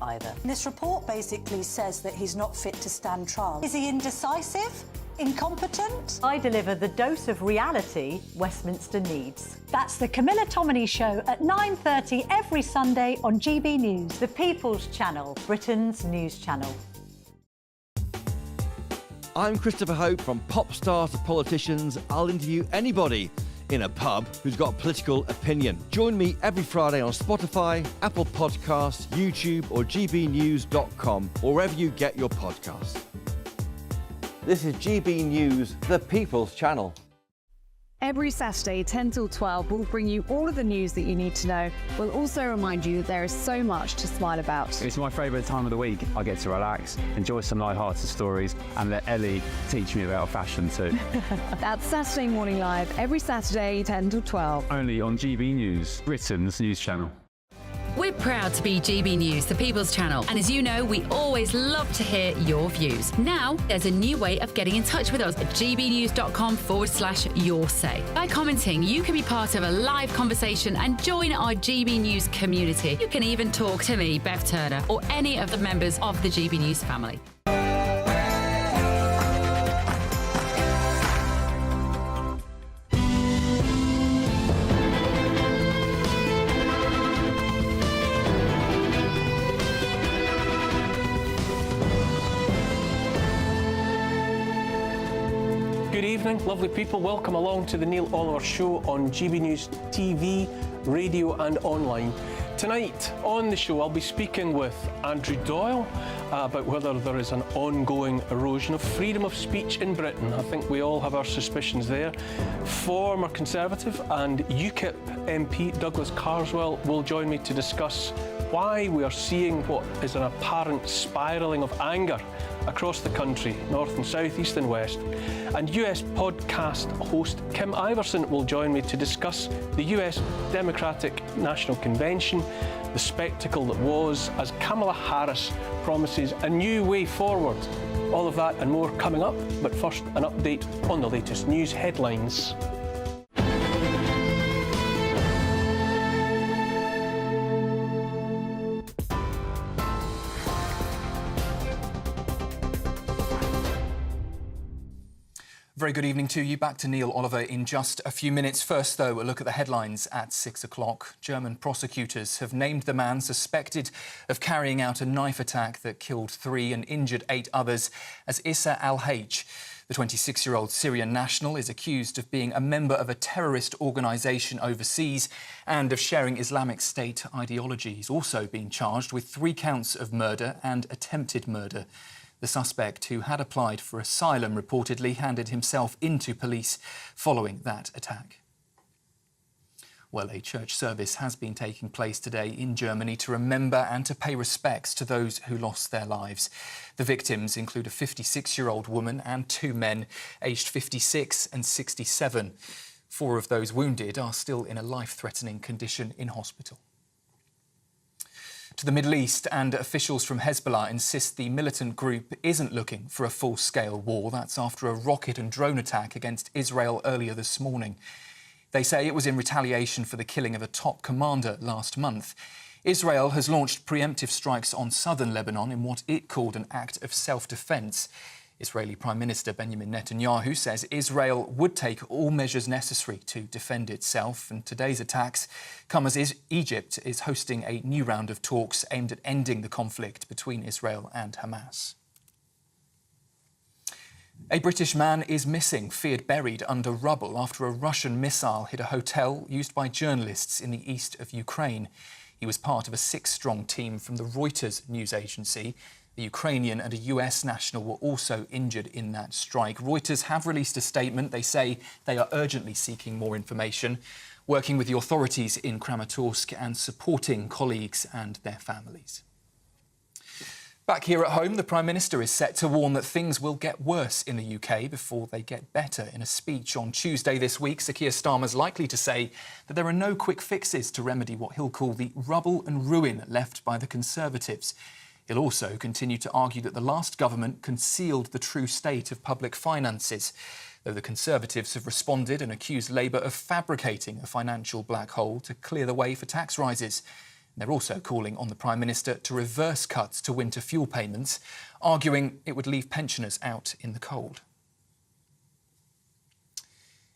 either. This report basically says that he's not fit to stand trial. Is he indecisive? Incompetent? I deliver the dose of reality Westminster needs. That's the Camilla Tominey Show at 9:30 every Sunday on GB News. The People's Channel, Britain's news channel. I'm Christopher Hope. From pop stars to politicians, I'll interview anybody in a pub who's got a political opinion. Join me every Friday on Spotify, Apple Podcasts, YouTube or gbnews.com, or wherever you get your podcasts. This is GB News, the People's Channel. Every Saturday, 10 till 12, we'll bring you all of the news that you need to know. We'll also remind you that there is so much to smile about. It's my favourite time of the week. I get to relax, enjoy some light-hearted stories, and let Ellie teach me about fashion too. That's Saturday Morning Live, every Saturday, 10 till 12. Only on GB News, Britain's news channel. We're proud to be GB News, the People's Channel. And as you know, we always love to hear your views. Now, there's a new way of getting in touch with us at gbnews.com/yoursay. By commenting, you can be part of a live conversation and join our GB News community. You can even talk to me, Bev Turner, or any of the members of the GB News family. Good evening, lovely people. Welcome along to the Neil Oliver Show on GB News TV, radio and online. Tonight on the show I'll be speaking with Andrew Doyle about whether there is an ongoing erosion of freedom of speech in Britain. I think we all have our suspicions there. Former Conservative and UKIP MP Douglas Carswell will join me to discuss why we are seeing what is an apparent spiralling of anger across the country, north and south, east and west. And US podcast host Kim Iverson will join me to discuss the US Democratic National Convention, the spectacle that was, as Kamala Harris promises a new way forward. All of that and more coming up, but first an update on the latest news headlines. Very good evening to you. Back to Neil Oliver in just a few minutes. First, though, a look at the headlines at 6 o'clock. German prosecutors have named the man suspected of carrying out a knife attack that killed 3 and injured 8 others as Issa al-Hayj. The 26-year-old Syrian national is accused of being a member of a terrorist organisation overseas and of sharing Islamic State ideology. He's also been charged with 3 counts of murder and attempted murder. The suspect, who had applied for asylum, reportedly handed himself into police following that attack. Well, a church service has been taking place today in Germany to remember and to pay respects to those who lost their lives. The victims include a 56-year-old woman and 2 men, aged 56 and 67. 4 of those wounded are still in a life-threatening condition in hospital. To the Middle East, and officials from Hezbollah insist the militant group isn't looking for a full-scale war. That's after a rocket and drone attack against Israel earlier this morning. They say it was in retaliation for the killing of a top commander last month. Israel has launched preemptive strikes on southern Lebanon in what it called an act of self-defence. Israeli Prime Minister Benjamin Netanyahu says Israel would take all measures necessary to defend itself. And today's attacks come as Egypt is hosting a new round of talks aimed at ending the conflict between Israel and Hamas. A British man is missing, feared buried under rubble after a Russian missile hit a hotel used by journalists in the east of Ukraine. He was part of a 6-strong team from the Reuters news agency. The Ukrainian and a US national were also injured in that strike. Reuters have released a statement. They say they are urgently seeking more information, working with the authorities in Kramatorsk and supporting colleagues and their families. Back here at home, the Prime Minister is set to warn that things will get worse in the UK before they get better. In a speech on Tuesday this week, Sir Keir Starmer's likely to say that there are no quick fixes to remedy what he'll call the rubble and ruin left by the Conservatives. He'll also continue to argue that the last government concealed the true state of public finances, though the Conservatives have responded and accused Labour of fabricating a financial black hole to clear the way for tax rises. They're also calling on the Prime Minister to reverse cuts to winter fuel payments, arguing it would leave pensioners out in the cold.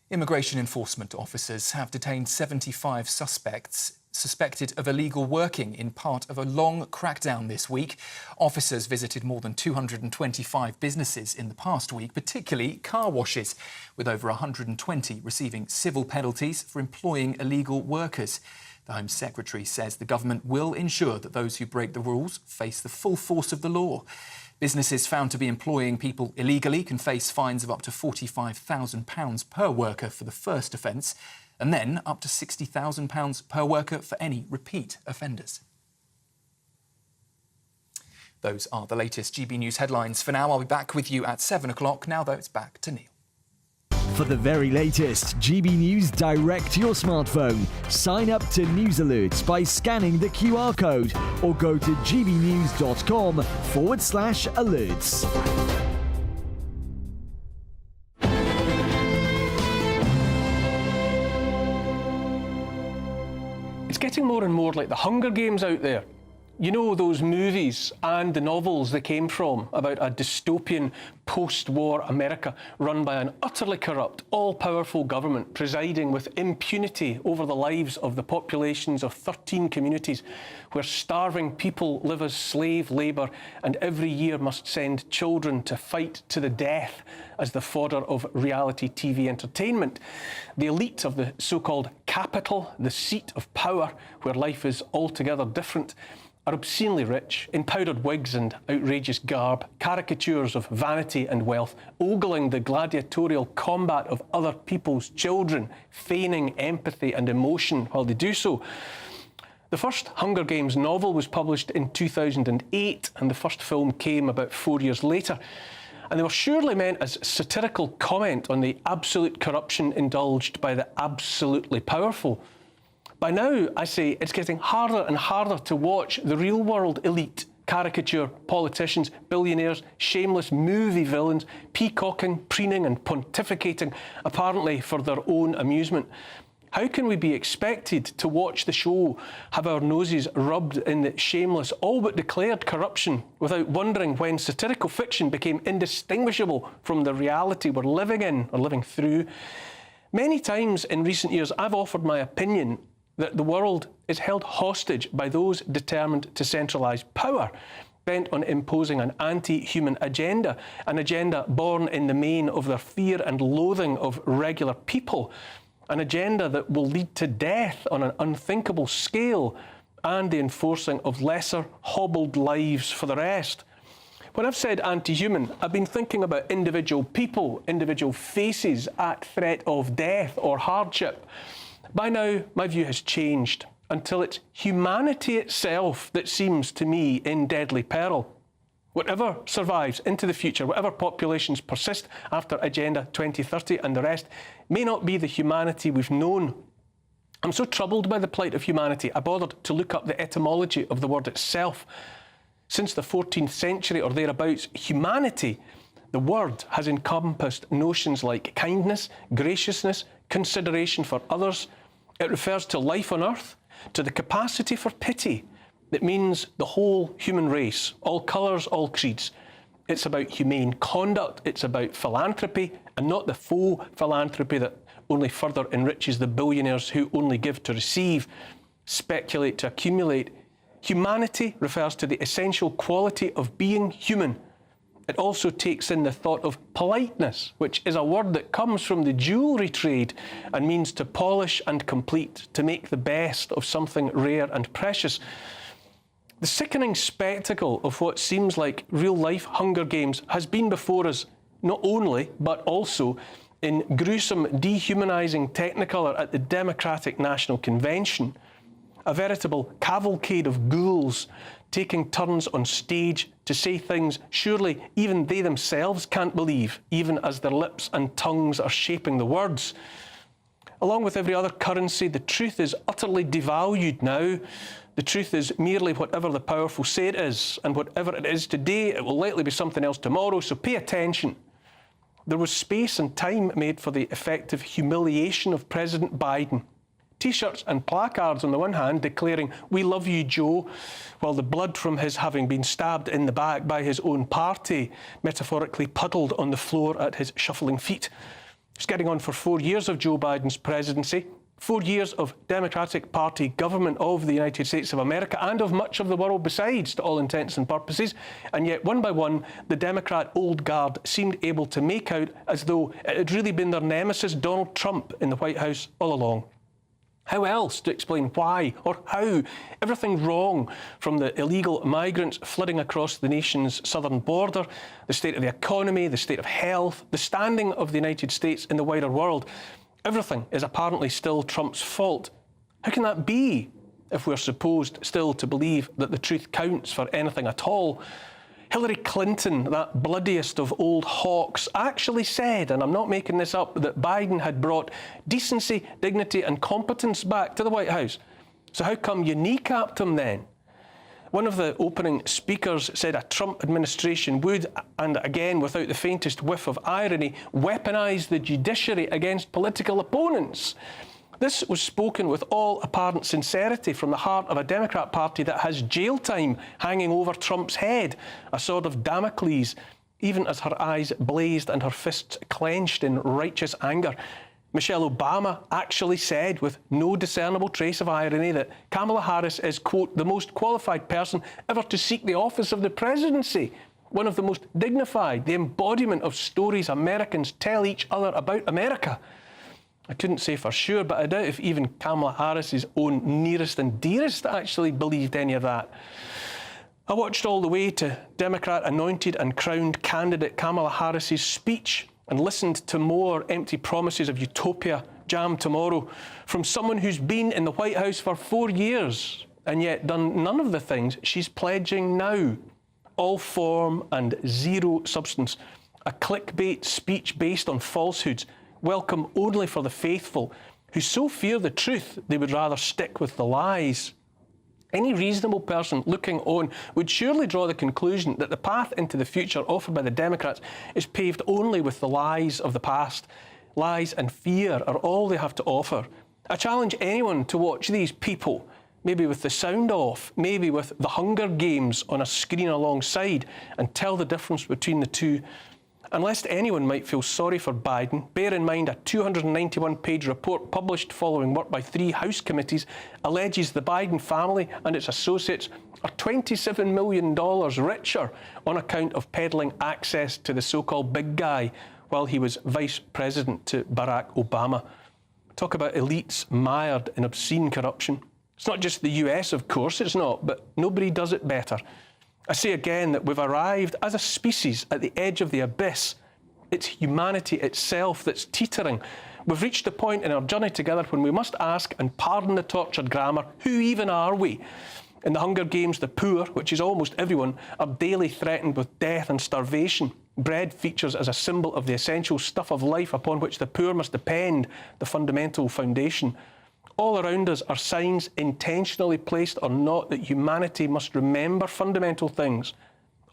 Immigration enforcement officers have detained 75 suspects suspected of illegal working in part of a long crackdown this week. Officers visited more than 225 businesses in the past week, particularly car washes, with over 120 receiving civil penalties for employing illegal workers. The Home Secretary says the government will ensure that those who break the rules face the full force of the law. Businesses found to be employing people illegally can face fines of up to £45,000 per worker for the first offence, and then up to £60,000 per worker for any repeat offenders. Those are the latest GB News headlines. For now, I'll be back with you at 7 o'clock. Now, though, it's back to Neil. For the very latest GB News direct to your smartphone, sign up to News Alerts by scanning the QR code or go to gbnews.com/alerts. It's getting more and more like the Hunger Games out there. You know, those movies and the novels they came from about a dystopian post-war America run by an utterly corrupt, all-powerful government presiding with impunity over the lives of the populations of 13 communities where starving people live as slave labour and every year must send children to fight to the death as the fodder of reality TV entertainment. The elite of the so-called capital, the seat of power, where life is altogether different, are obscenely rich, in powdered wigs and outrageous garb, caricatures of vanity and wealth, ogling the gladiatorial combat of other people's children, feigning empathy and emotion while they do so. The first Hunger Games novel was published in 2008, and the first film came about 4 years later. And they were surely meant as satirical comment on the absolute corruption indulged by the absolutely powerful. By now, I say, it's getting harder and harder to watch the real-world elite caricature politicians, billionaires, shameless movie villains, peacocking, preening and pontificating, apparently for their own amusement. How can we be expected to watch the show, have our noses rubbed in the shameless, all but declared corruption, without wondering when satirical fiction became indistinguishable from the reality we're living in or living through? Many times in recent years, I've offered my opinion that the world is held hostage by those determined to centralise power, bent on imposing an anti-human agenda, an agenda born in the main of their fear and loathing of regular people, an agenda that will lead to death on an unthinkable scale and the enforcing of lesser, hobbled lives for the rest. When I've said anti-human, I've been thinking about individual people, individual faces at threat of death or hardship. By now, my view has changed until it's humanity itself that seems to me in deadly peril. Whatever survives into the future, whatever populations persist after Agenda 2030 and the rest, may not be the humanity we've known. I'm so troubled by the plight of humanity, I bothered to look up the etymology of the word itself. Since the 14th century or thereabouts, humanity, the word has encompassed notions like kindness, graciousness, consideration for others. It refers to life on earth, to the capacity for pity. It means the whole human race, all colours, all creeds. It's about humane conduct, it's about philanthropy, and not the faux philanthropy that only further enriches the billionaires who only give to receive, speculate to accumulate. Humanity refers to the essential quality of being human. It also takes in the thought of politeness, which is a word that comes from the jewellery trade and means to polish and complete, to make the best of something rare and precious. The sickening spectacle of what seems like real-life Hunger Games has been before us, not only, but also in gruesome, dehumanising Technicolor at the Democratic National Convention, a veritable cavalcade of ghouls taking turns on stage to say things surely even they themselves can't believe, even as their lips and tongues are shaping the words. Along with every other currency, the truth is utterly devalued now. The truth is merely whatever the powerful say it is, and whatever it is today, it will likely be something else tomorrow, so pay attention. There was space and time made for the effective humiliation of President Biden, T-shirts and placards on the one hand declaring, "We love you, Joe," while the blood from his having been stabbed in the back by his own party metaphorically puddled on the floor at his shuffling feet. It's getting on for 4 years of Joe Biden's presidency, 4 years of Democratic Party government of the United States of America and of much of the world besides, to all intents and purposes, and yet one by one the Democrat old guard seemed able to make out as though it had really been their nemesis Donald Trump in the White House all along. How else to explain why or how everything wrong, from the illegal migrants flooding across the nation's southern border, the state of the economy, the state of health, the standing of the United States in the wider world, everything is apparently still Trump's fault. How can that be if we're supposed still to believe that the truth counts for anything at all? Hillary Clinton, that bloodiest of old hawks, actually said, and I'm not making this up, that Biden had brought decency, dignity and competence back to the White House. So how come you kneecapped him then? One of the opening speakers said a Trump administration would, and again without the faintest whiff of irony, weaponise the judiciary against political opponents. This was spoken with all apparent sincerity from the heart of a Democrat Party that has jail time hanging over Trump's head, a sword of Damocles, even as her eyes blazed and her fists clenched in righteous anger. Michelle Obama actually said, with no discernible trace of irony, that Kamala Harris is, quote, "the most qualified person ever to seek the office of the presidency, one of the most dignified, the embodiment of stories Americans tell each other about America." I couldn't say for sure, but I doubt if even Kamala Harris's own nearest and dearest actually believed any of that. I watched all the way to Democrat-anointed and crowned candidate Kamala Harris's speech and listened to more empty promises of utopia jammed tomorrow from someone who's been in the White House for 4 years and yet done none of the things she's pledging now. All form and zero substance. A clickbait speech based on falsehoods, welcome only for the faithful, who so fear the truth they would rather stick with the lies. Any reasonable person looking on would surely draw the conclusion that the path into the future offered by the Democrats is paved only with the lies of the past. Lies and fear are all they have to offer. I challenge anyone to watch these people, maybe with the sound off, maybe with the Hunger Games on a screen alongside, and tell the difference between the two. And lest anyone might feel sorry for Biden, bear in mind a 291-page report published following work by 3 House committees alleges the Biden family and its associates are $27 million richer on account of peddling access to the so-called big guy while he was vice president to Barack Obama. Talk about elites mired in obscene corruption. It's not just the US, of course, it's not, but nobody does it better. I say again that we've arrived as a species at the edge of the abyss. It's humanity itself that's teetering. We've reached the point in our journey together when we must ask, and pardon the tortured grammar, who even are we? In the Hunger Games, the poor, which is almost everyone, are daily threatened with death and starvation. Bread features as a symbol of the essential stuff of life upon which the poor must depend, the fundamental foundation. All around us are signs, intentionally placed or not, that humanity must remember fundamental things.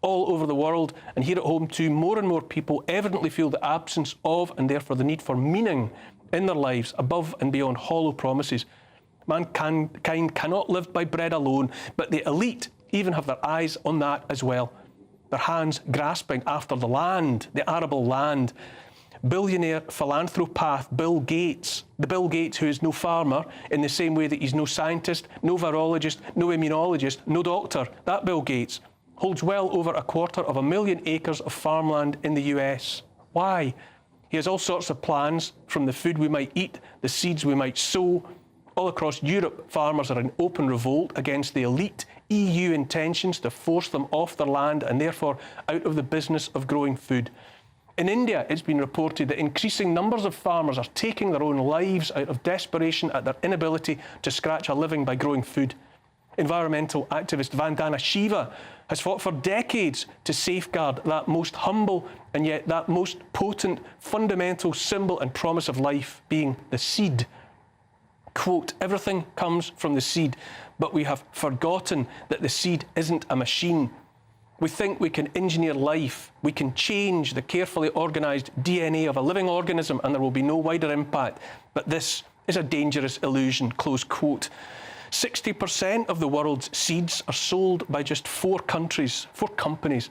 All over the world, and here at home too, more and more people evidently feel the absence of, and therefore the need for, meaning in their lives above and beyond hollow promises. Mankind cannot live by bread alone, but the elite even have their eyes on that as well. Their hands grasping after the land, the arable land. Billionaire philanthropath Bill Gates, the Bill Gates who is no farmer in the same way that he's no scientist, no virologist, no immunologist, no doctor, that Bill Gates holds well over 250,000 acres of farmland in the US. Why? He has all sorts of plans, from the food we might eat, the seeds we might sow. All across Europe, farmers are in open revolt against the elite EU intentions to force them off their land and therefore out of the business of growing food. In India, it's been reported that increasing numbers of farmers are taking their own lives out of desperation at their inability to scratch a living by growing food. Environmental activist Vandana Shiva has fought for decades to safeguard that most humble and yet that most potent fundamental symbol and promise of life, being the seed. Quote, everything comes from the seed, but we have forgotten that the seed isn't a machine. We think we can engineer life, we can change the carefully organised DNA of a living organism and there will be no wider impact. But this is a dangerous illusion, close quote. 60% of the world's seeds are sold by just 4 countries, 4 companies.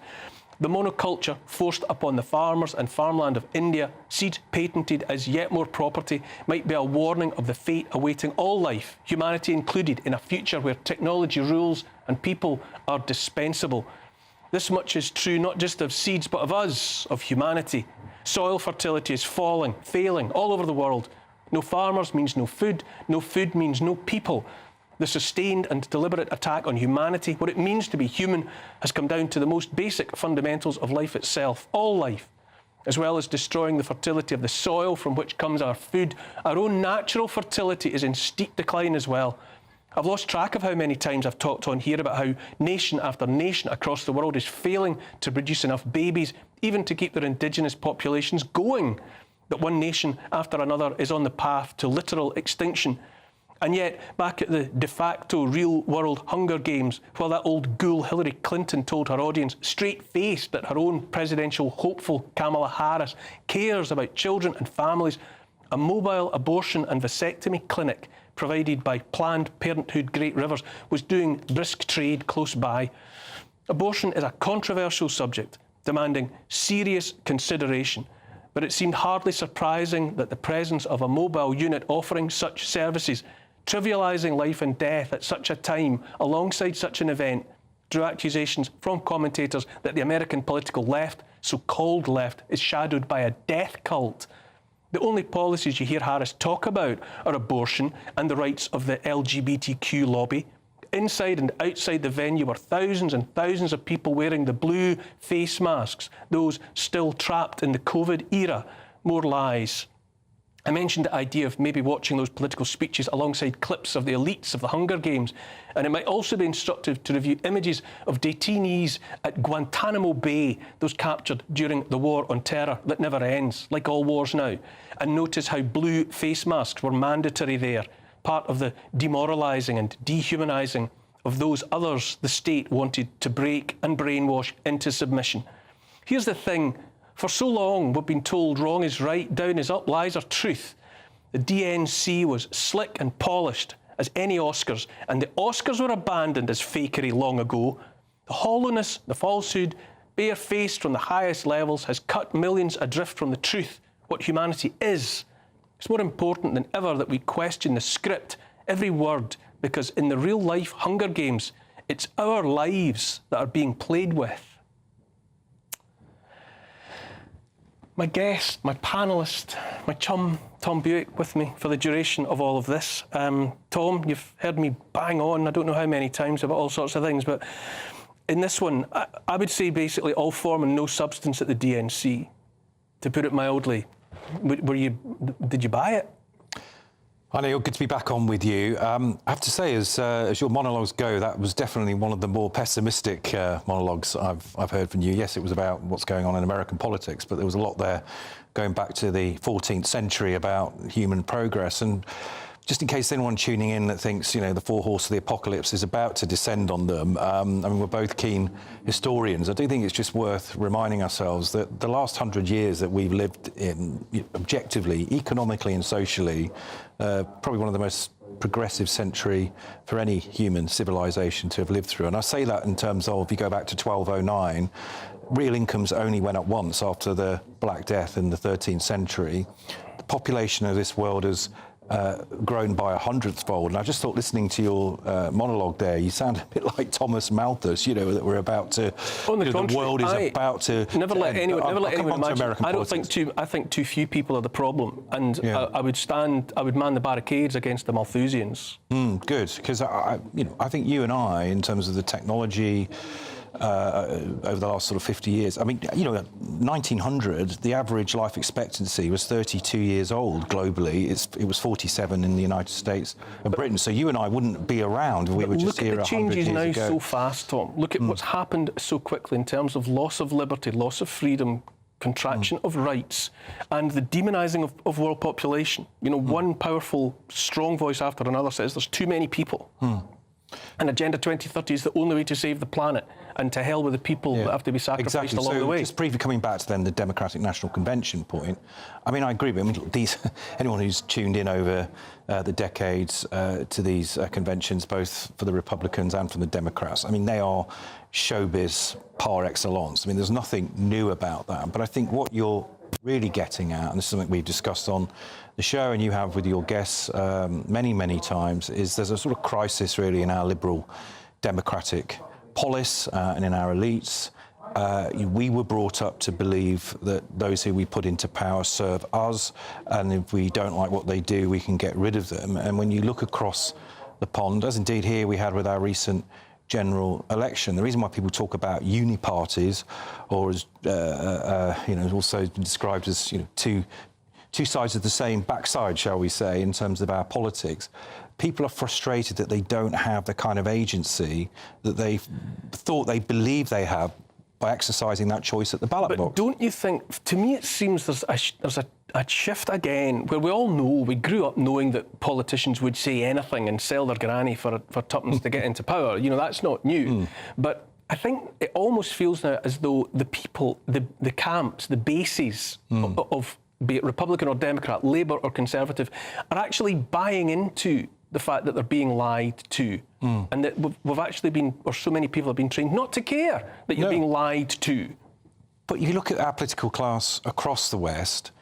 The monoculture forced upon the farmers and farmland of India, seeds patented as yet more property, might be a warning of the fate awaiting all life, humanity included, in a future where technology rules and people are dispensable. This much is true not just of seeds, but of us, of humanity. Soil fertility is falling, failing all over the world. No farmers means no food means no people. The sustained and deliberate attack on humanity, what it means to be human, has come down to the most basic fundamentals of life itself, all life, as well as destroying the fertility of the soil from which comes our food. Our own natural fertility is in steep decline as well. I've lost track of how many times I've talked on here about how nation after nation across the world is failing to produce enough babies, even to keep their indigenous populations going, that one nation after another is on the path to literal extinction. And yet, back at the de facto real-world Hunger Games, while that old ghoul Hillary Clinton told her audience, straight-faced, that her own presidential hopeful Kamala Harris cares about children and families, a mobile abortion and vasectomy clinic provided by Planned Parenthood Great Rivers was doing brisk trade close by. Abortion is a controversial subject, demanding serious consideration, but it seemed hardly surprising that the presence of a mobile unit offering such services, trivialising life and death at such a time, alongside such an event, drew accusations from commentators that the American political left, so-called left, is shadowed by a death cult. The only policies you hear Harris talk about are abortion and the rights of the LGBTQ lobby. Inside and outside the venue were thousands and thousands of people wearing the blue face masks, those still trapped in the COVID era. More lies. I mentioned the idea of maybe watching those political speeches alongside clips of the elites of the Hunger Games, and it might also be instructive to review images of detainees at Guantanamo Bay, those captured during the war on terror that never ends, like all wars now, and notice how blue face masks were mandatory there, part of the demoralising and dehumanising of those others the state wanted to break and brainwash into submission. Here's the thing. For so long, we've been told wrong is right, down is up, lies are truth. The DNC was slick and polished as any Oscars, and the Oscars were abandoned as fakery long ago. The hollowness, the falsehood, bare-faced from the highest levels, has cut millions adrift from the truth, what humanity is. It's more important than ever that we question the script, every word, because in the real-life Hunger Games, it's our lives that are being played with. My guest, my panellist, my chum, Tom Buick, with me for the duration of all of this. Tom, you've heard me bang on, I don't know how many times, about all sorts of things, but in this one, I would say basically all form and no substance at the DNC, to put it mildly. Did you buy it? Hi Neil, good to be back on with you. I have to say, as your monologues go, that was definitely one of the more pessimistic monologues I've heard from you. Yes, it was about what's going on in American politics, but there was a lot there going back to the 14th century about human progress. And just in case anyone tuning in that thinks, the 4 horses of the apocalypse is about to descend on them, I mean, we're both keen historians. I do think it's just worth reminding ourselves that the last 100 years that we've lived in, objectively, economically and socially, probably one of the most progressive century for any human civilization to have lived through. And I say that in terms of, if you go back to 1209, real incomes only went up once after the Black Death in the 13th century. The population of this world has grown by 100th fold. And I just thought, listening to your monologue there, you sound a bit like Thomas Malthus, that we're about to, the world is about to... Never let anyone imagine. I think too few people are the problem. And I would man the barricades against the Malthusians. Good, because I think you and I, in terms of the technology, over the last sort of 50 years. I mean, 1900, the average life expectancy was 32 years old globally. It was 47 in the United States and Britain. So you and I wouldn't be around if we were just here 100 years ago. Look at the changes now so fast, Tom. Look at what's happened so quickly in terms of loss of liberty, loss of freedom, contraction of rights, and the demonising of world population. One powerful, strong voice after another says there's too many people. and Agenda 2030 is the only way to save the planet, and to hell with the people that have to be sacrificed along the way. Just briefly coming back to then the Democratic National Convention point, I mean, I agree with anyone who's tuned in over the decades to these conventions, both for the Republicans and for the Democrats, I mean, they are showbiz par excellence. I mean, there's nothing new about that. But I think what you're really getting at, and this is something we've discussed on the show and you have with your guests many, many times, is there's a sort of crisis really in our liberal democratic polis and in our elites. We were brought up to believe that those who we put into power serve us, and if we don't like what they do, we can get rid of them. And when you look across the pond, as indeed here we had with our recent general election, the reason why people talk about uni-parties, or as also described as two sides of the same backside, shall we say, in terms of our politics. People are frustrated that they don't have the kind of agency that they thought they believe they have by exercising that choice at the ballot box. But don't you think, to me it seems there's a shift again, where we all know, we grew up knowing that politicians would say anything and sell their granny for tuppence to get into power. You know, that's not new. But I think it almost feels now as though the people, the camps, the bases of be it Republican or Democrat, Labour or Conservative, are actually buying into the fact that they're being lied to, and that we've actually been, or so many people have been trained not to care that you're being lied to. But if you look at our political class across the West,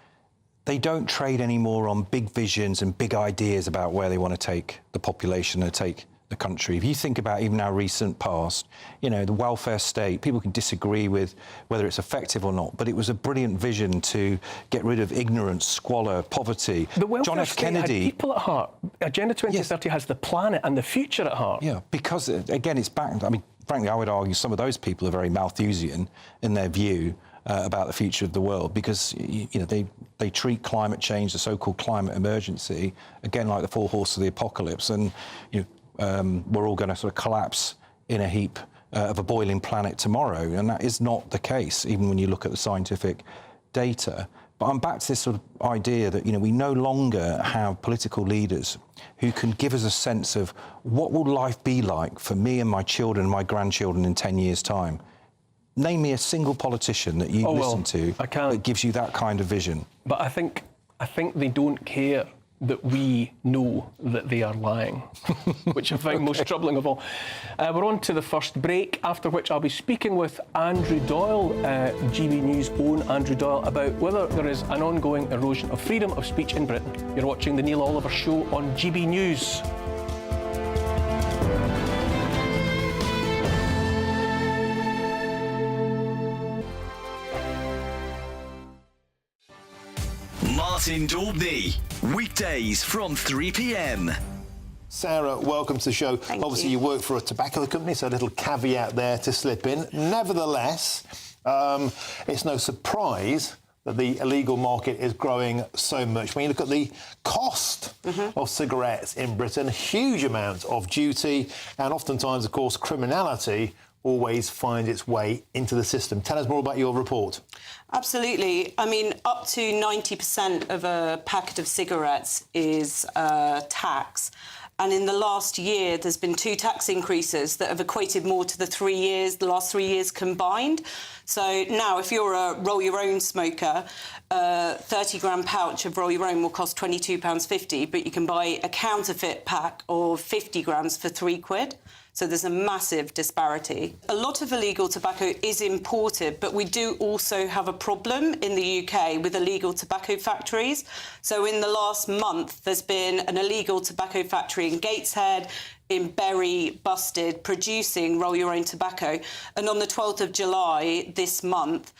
they don't trade anymore on big visions and big ideas about where they want to take the population and take the country. If you think about even our recent past, the welfare state, people can disagree with whether it's effective or not, but it was a brilliant vision to get rid of ignorance, squalor, poverty. The welfare John F. state Kennedy had people at heart. Agenda 2030 has the planet and the future at heart. Yeah, because again, it's back. I mean, frankly, I would argue some of those people are very Malthusian in their view about the future of the world, because they treat climate change, the so-called climate emergency, again like the four horses of the apocalypse, and we're all going to sort of collapse in a heap of a boiling planet tomorrow, and that is not the case, even when you look at the scientific data. But I'm back to this sort of idea that we no longer have political leaders who can give us a sense of what will life be like for me and my children and my grandchildren in 10 years' time. Name me a single politician that you listen to that gives you that kind of vision. But I think they don't care that we know that they are lying, which I find most troubling of all. We're on to the first break, after which I'll be speaking with Andrew Doyle, GB News' own Andrew Doyle, about whether there is an ongoing erosion of freedom of speech in Britain. You're watching The Neil Oliver Show on GB News. Martin Daubney, weekdays from 3 p.m. Sarah, welcome to the show. Obviously, you work for a tobacco company, so a little caveat there to slip in. Nevertheless, it's no surprise that the illegal market is growing so much. When you look at the cost of cigarettes in Britain, huge amounts of duty, and oftentimes, of course, criminality always finds its way into the system. Tell us more about your report. Absolutely. I mean, up to 90% of a packet of cigarettes is tax. And in the last year, there's been 2 tax increases that have equated more to the last 3 years combined. So now, if you're a roll-your-own smoker, a 30-gram pouch of roll-your-own will cost £22.50, but you can buy a counterfeit pack of 50 grams for £3. So there's a massive disparity. A lot of illegal tobacco is imported, but we do also have a problem in the UK with illegal tobacco factories. So in the last month, there's been an illegal tobacco factory in Gateshead, in Bury, busted, producing roll-your-own tobacco. And on the 12th of July this month,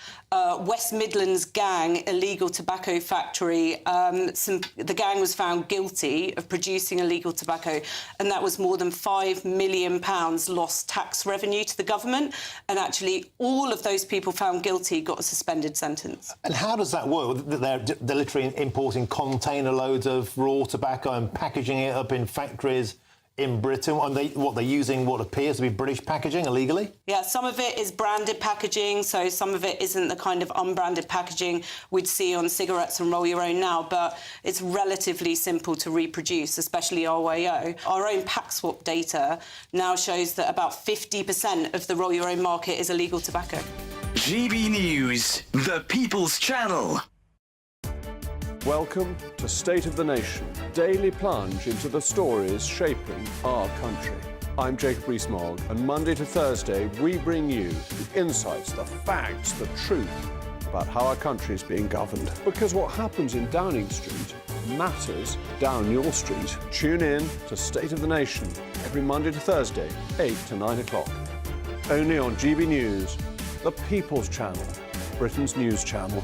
West Midlands gang illegal tobacco factory, the gang was found guilty of producing illegal tobacco, and that was more than £5 million lost tax revenue to the government. And actually, all of those people found guilty got a suspended sentence. And how does that work? They're literally importing container loads of raw tobacco and packaging it up in factories in Britain? And they're using what appears to be British packaging illegally? Yeah, some of it is branded packaging, so some of it isn't the kind of unbranded packaging we'd see on cigarettes and Roll Your Own now, but it's relatively simple to reproduce, especially RYO. Our own PackSwap data now shows that about 50% of the Roll Your Own market is illegal tobacco. GB News, the People's Channel. Welcome to State of the Nation, daily plunge into the stories shaping our country. I'm Jacob Rees-Mogg, and Monday to Thursday we bring you the insights, the facts, the truth about how our country is being governed. Because what happens in Downing Street matters down your street. Tune in to State of the Nation every Monday to Thursday, 8 to 9 o'clock. Only on GB News, the People's Channel, Britain's news channel.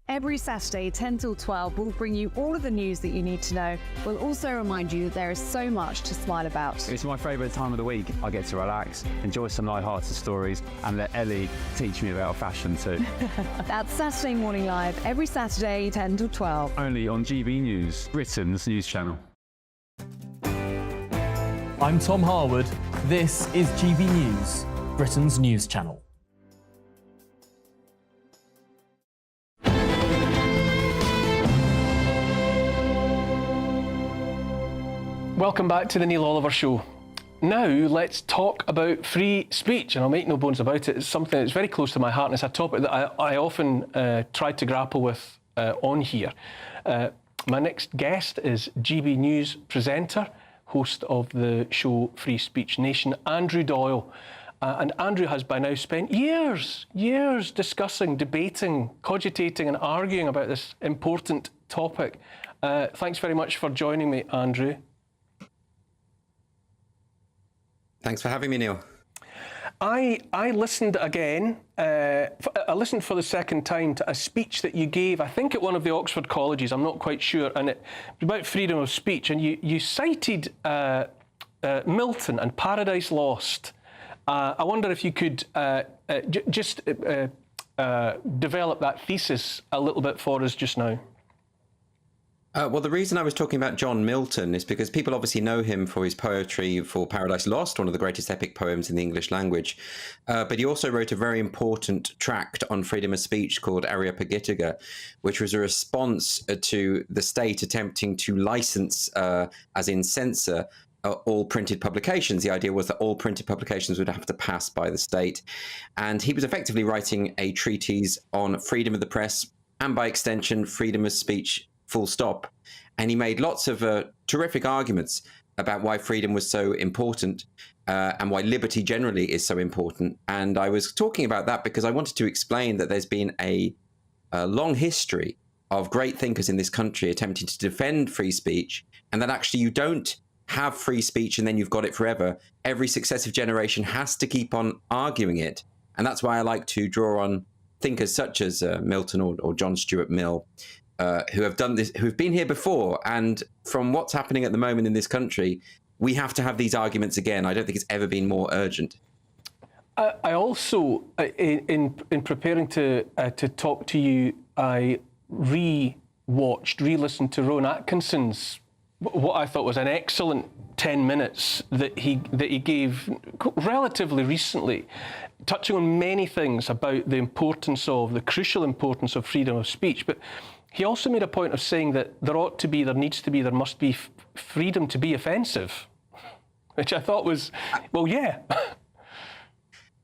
Every Saturday, 10 till 12, we'll bring you all of the news that you need to know. We'll also remind you that there is so much to smile about. It's my favourite time of the week. I get to relax, enjoy some light-hearted stories, and let Ellie teach me about fashion too. That's Saturday Morning Live, every Saturday, 10 till 12. Only on GB News, Britain's news channel. I'm Tom Harwood. This is GB News, Britain's news channel. Welcome back to the Neil Oliver Show. Now let's talk about free speech, and I'll make no bones about it. It's something that's very close to my heart, and it's a topic that I often try to grapple with on here. My next guest is GB News presenter, host of the show Free Speech Nation, Andrew Doyle. And Andrew has by now spent years discussing, debating, cogitating and arguing about this important topic. Thanks very much for joining me, Andrew. Thanks for having me, Neil. I listened again, I listened for the second time to a speech that you gave, I think at one of the Oxford colleges, I'm not quite sure, and it was about freedom of speech, and you cited Milton and Paradise Lost. I wonder if you could just develop that thesis a little bit for us just now. Well, the reason I was talking about John Milton is because people obviously know him for his poetry for Paradise Lost, one of the greatest epic poems in the English language. But he also wrote a very important tract on freedom of speech called Areopagitica, which was a response to the state attempting to license, as in censor, all printed publications. The idea was that all printed publications would have to pass by the state. And he was effectively writing a treatise on freedom of the press and, by extension, freedom of speech, full stop. And he made lots of terrific arguments about why freedom was so important and why liberty generally is so important. And I was talking about that because I wanted to explain that there's been a long history of great thinkers in this country attempting to defend free speech, and that actually you don't have free speech and then you've got it forever. Every successive generation has to keep on arguing it. And that's why I like to draw on thinkers such as Milton or John Stuart Mill, who have done this, who've been here before. And from what's happening at the moment in this country, we have to have these arguments again. I don't think it's ever been more urgent. I also, in preparing to talk to you, I re-listened to Rowan Atkinson's, what I thought was an excellent 10 minutes that he gave relatively recently, touching on many things about the crucial importance of freedom of speech. But he also made a point of saying that there must be freedom to be offensive, which I thought was, well, yeah.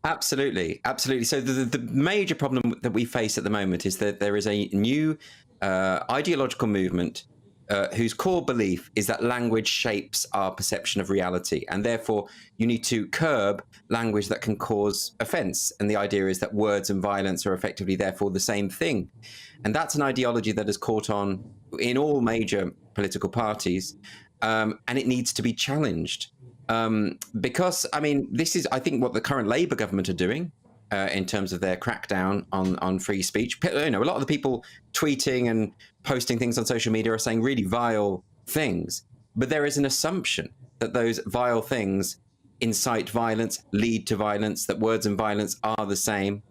Absolutely, absolutely. So the major problem that we face at the moment is that there is a new ideological movement whose core belief is that language shapes our perception of reality, and therefore you need to curb language that can cause offence. And the idea is that words and violence are effectively therefore the same thing. And that's an ideology that has caught on in all major political parties, and it needs to be challenged. Because, I mean, this is, I think, what the current Labour government are doing in terms of their crackdown on free speech. You know, a lot of the people tweeting and posting things on social media are saying really vile things, but there is an assumption that those vile things incite violence, lead to violence, that words and violence are the same.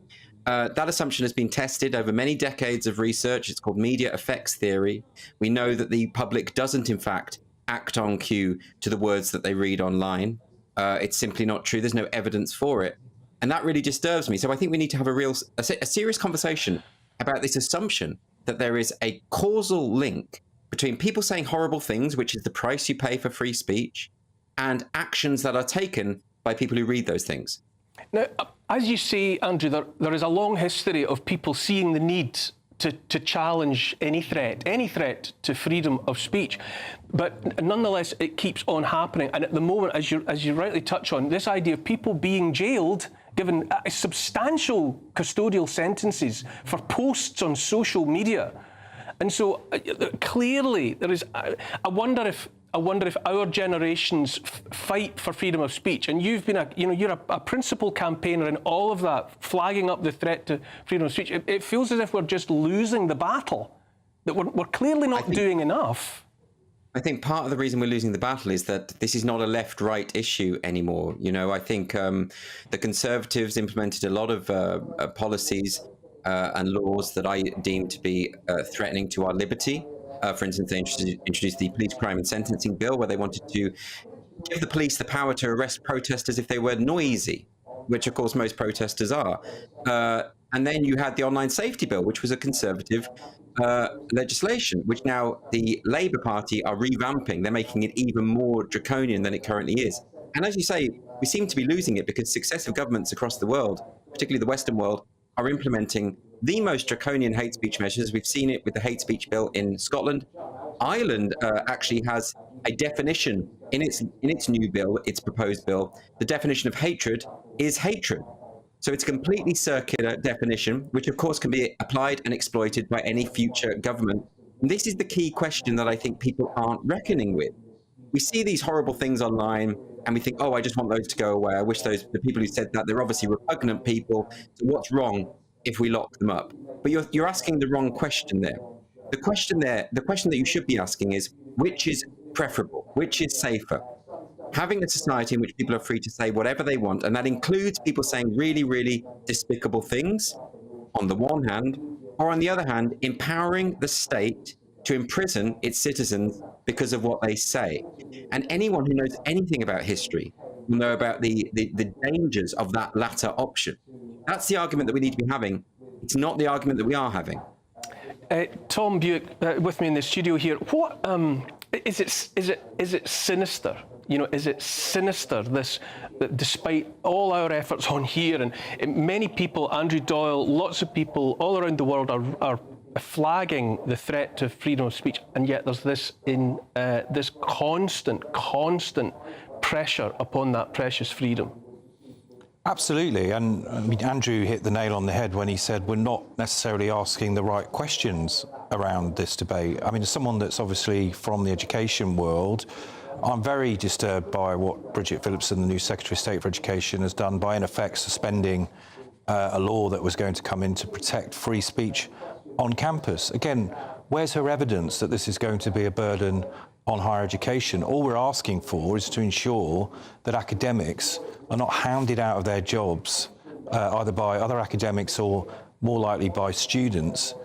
That assumption has been tested over many decades of research. It's called media effects theory. We know that the public doesn't, in fact, act on cue to the words that they read online. It's simply not true. There's no evidence for it. And that really disturbs me. So I think we need to have a serious conversation about this assumption that there is a causal link between people saying horrible things, which is the price you pay for free speech, and actions that are taken by people who read those things. Now, as you say, Andrew, there is a long history of people seeing the need to challenge any threat to freedom of speech. But nonetheless, it keeps on happening. And at the moment, as you rightly touch on, this idea of people being jailed, given substantial custodial sentences for posts on social media. And so clearly there is, I wonder if our generation's fight for freedom of speech, and you've been you're a principal campaigner in all of that, flagging up the threat to freedom of speech. It feels as if we're just losing the battle, that we're clearly not doing enough. I think part of the reason we're losing the battle is that this is not a left-right issue anymore. I think the Conservatives implemented a lot of policies and laws that I deem to be threatening to our liberty. For instance, they introduced the Police Crime and Sentencing Bill, where they wanted to give the police the power to arrest protesters if they were noisy, which, of course, most protesters are. And then you had the Online Safety Bill, which was a Conservative legislation, which now the Labour Party are revamping. They're making it even more draconian than it currently is. And as you say, we seem to be losing it because successive governments across the world, particularly the Western world, are implementing the most draconian hate speech measures. We've seen it with the hate speech bill in Scotland. Ireland actually has a definition in its new bill, its proposed bill. The definition of hatred is hatred. So it's a completely circular definition, which of course can be applied and exploited by any future government. And this is the key question that I think people aren't reckoning with. We see these horrible things online and we think, oh, I just want those to go away. I wish the people who said that, they're obviously repugnant people. So what's wrong if we lock them up? But you're asking the wrong question there. The question that you should be asking is, which is preferable? Which is safer? Having a society in which people are free to say whatever they want, and that includes people saying really, really despicable things, on the one hand, or on the other hand, empowering the state to imprison its citizens because of what they say. And anyone who knows anything about history will know about the dangers of that latter option. That's the argument that we need to be having. It's not the argument that we are having. Tom Buick with me in the studio here. What is it sinister? Is it sinister, this, that despite all our efforts on here, and many people, Andrew Doyle, lots of people all around the world are flagging the threat to freedom of speech, and yet there's this constant pressure upon that precious freedom. Absolutely, and I mean, Andrew hit the nail on the head when he said we're not necessarily asking the right questions around this debate. I mean, as someone that's obviously from the education world, I'm very disturbed by what Bridget Phillipson, the new Secretary of State for Education, has done by, in effect, suspending a law that was going to come in to protect free speech on campus. Again, where's her evidence that this is going to be a burden on higher education? All we're asking for is to ensure that academics are not hounded out of their jobs, either by other academics or more likely by students,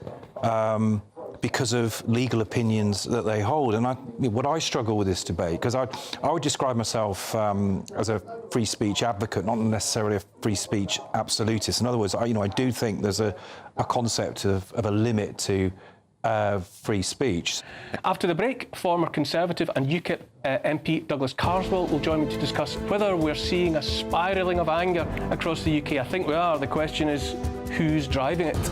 because of legal opinions that they hold. And what I struggle with this debate, because I would describe myself as a free speech advocate, not necessarily a free speech absolutist. In other words, I do think there's a concept of a limit to free speech. After the break, former Conservative and UKIP MP Douglas Carswell will join me to discuss whether we're seeing a spiralling of anger across the UK. I think we are. The question is, who's driving it?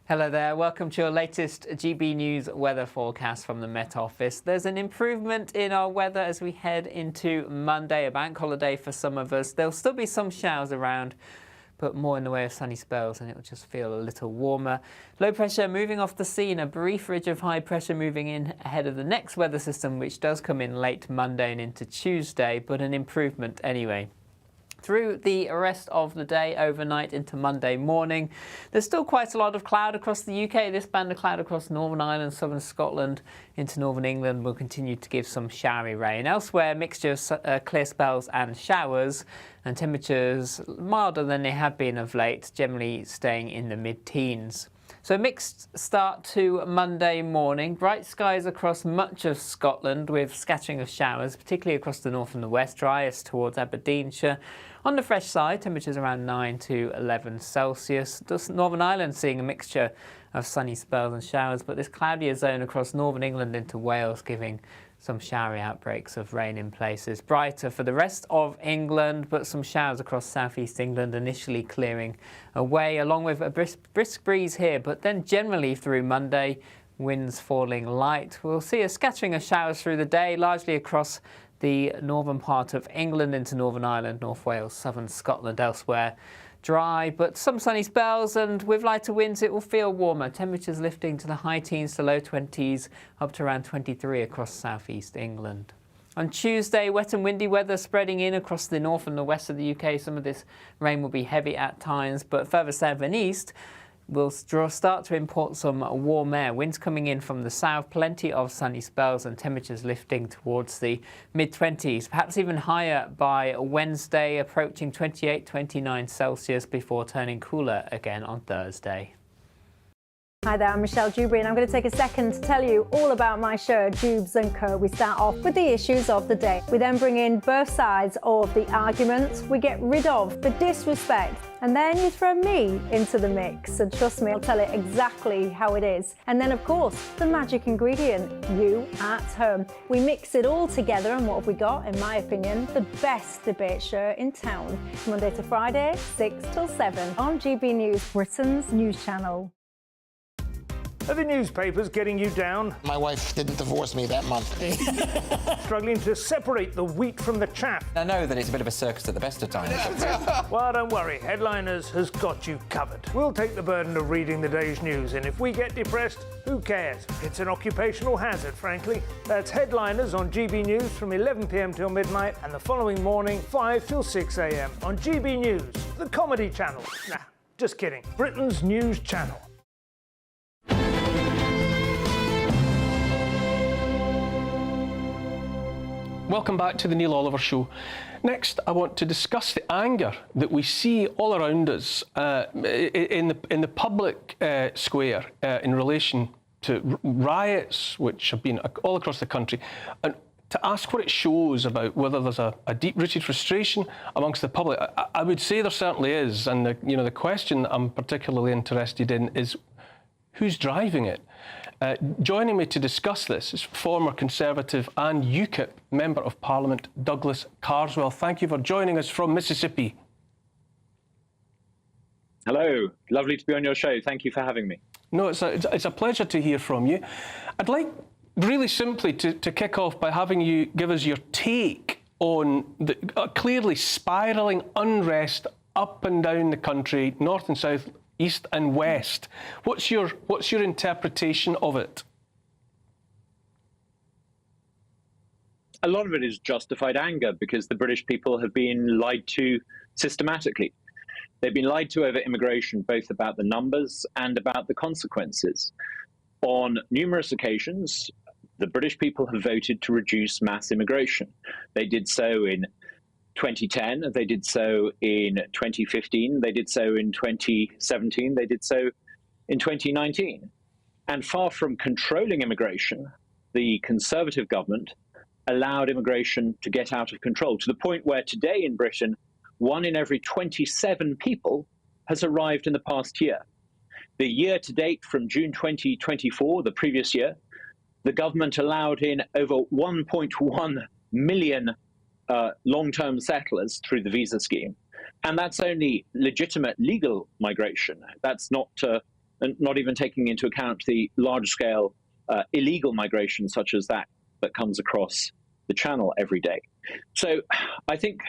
Hello there, welcome to your latest GB News weather forecast from the Met Office. There's an improvement in our weather as we head into Monday, a bank holiday for some of us. There'll still be some showers around, but more in the way of sunny spells, and it'll just feel a little warmer. Low pressure moving off the scene, a brief ridge of high pressure moving in ahead of the next weather system, which does come in late Monday and into Tuesday, but an improvement anyway. Through the rest of the day, overnight into Monday morning, there's still quite a lot of cloud across the UK. This band of cloud across Northern Ireland, southern Scotland into northern England will continue to give some showery rain. Elsewhere, mixture of clear spells and showers, and temperatures milder than they have been of late, generally staying in the mid-teens. So mixed start to Monday morning. Bright skies across much of Scotland with scattering of showers, particularly across the north and the west, driest towards Aberdeenshire. On the fresh side, temperatures around 9 to 11 Celsius. Just Northern Ireland seeing a mixture of sunny spells and showers, but this cloudier zone across northern England into Wales giving some showery outbreaks of rain in places. Brighter for the rest of England, but some showers across southeast England initially clearing away, along with a brisk breeze here, but then generally through Monday, winds falling light. We'll see a scattering of showers through the day, largely across the northern part of England into Northern Ireland, North Wales, southern Scotland, elsewhere. Dry, but some sunny spells, and with lighter winds it will feel warmer. Temperatures lifting to the high teens to low 20s, up to around 23 across southeast England. On Tuesday, wet and windy weather spreading in across the north and the west of the UK. Some of this rain will be heavy at times, but further south and east, we'll start to import some warm air. Winds coming in from the south, plenty of sunny spells and temperatures lifting towards the mid-20s, perhaps even higher by Wednesday, approaching 28, 29 Celsius before turning cooler again on Thursday. Hi there, I'm Michelle Dewberry, and I'm going to take a second to tell you all about my show, Dubes & Co. We start off with the issues of the day. We then bring in both sides of the arguments. We get rid of the disrespect, and then you throw me into the mix. And trust me, I'll tell it exactly how it is. And then, of course, the magic ingredient, you at home. We mix it all together, and what have we got? In my opinion, the best debate show in town. Monday to Friday, 6 till 7 on GB News, Britain's news channel. Are the newspapers getting you down? My wife didn't divorce me that month. Struggling to separate the wheat from the chaff? I know that it's a bit of a circus at the best of times. Well, don't worry, Headliners has got you covered. We'll take the burden of reading the day's news, and if we get depressed, who cares? It's an occupational hazard, frankly. That's Headliners on GB News from 11 p.m. till midnight, and the following morning, 5 till 6 a.m. on GB News, the comedy channel. Nah, just kidding. Britain's news channel. Welcome back to the Neil Oliver Show. Next, I want to discuss the anger that we see all around us in the public square in relation to riots which have been all across the country, and to ask what it shows about whether there's a deep-rooted frustration amongst the public. I would say there certainly is, and the question that I'm particularly interested in is who's driving it. Joining me to discuss this is former Conservative and UKIP Member of Parliament Douglas Carswell. Thank you for joining us from Mississippi. Hello, lovely to be on your show. Thank you for having me. No, it's a pleasure to hear from you. I'd like really simply to kick off by having you give us your take on the clearly spiralling unrest up and down the country, north and south, east and west. What's your interpretation of it? A lot of it is justified anger because the British people have been lied to systematically. They've been lied to over immigration, both about the numbers and about the consequences. On numerous occasions, the British people have voted to reduce mass immigration. They did so in 2010, they did so in 2015, they did so in 2017, they did so in 2019. And far from controlling immigration, the Conservative government allowed immigration to get out of control, to the point where today in Britain, 1 in every 27 people has arrived in the past year. The year to date from June 2024, the previous year, the government allowed in over 1.1 million long-term settlers through the visa scheme. And that's only legitimate legal migration. That's not even taking into account the large-scale illegal migration such as that comes across the Channel every day. So I think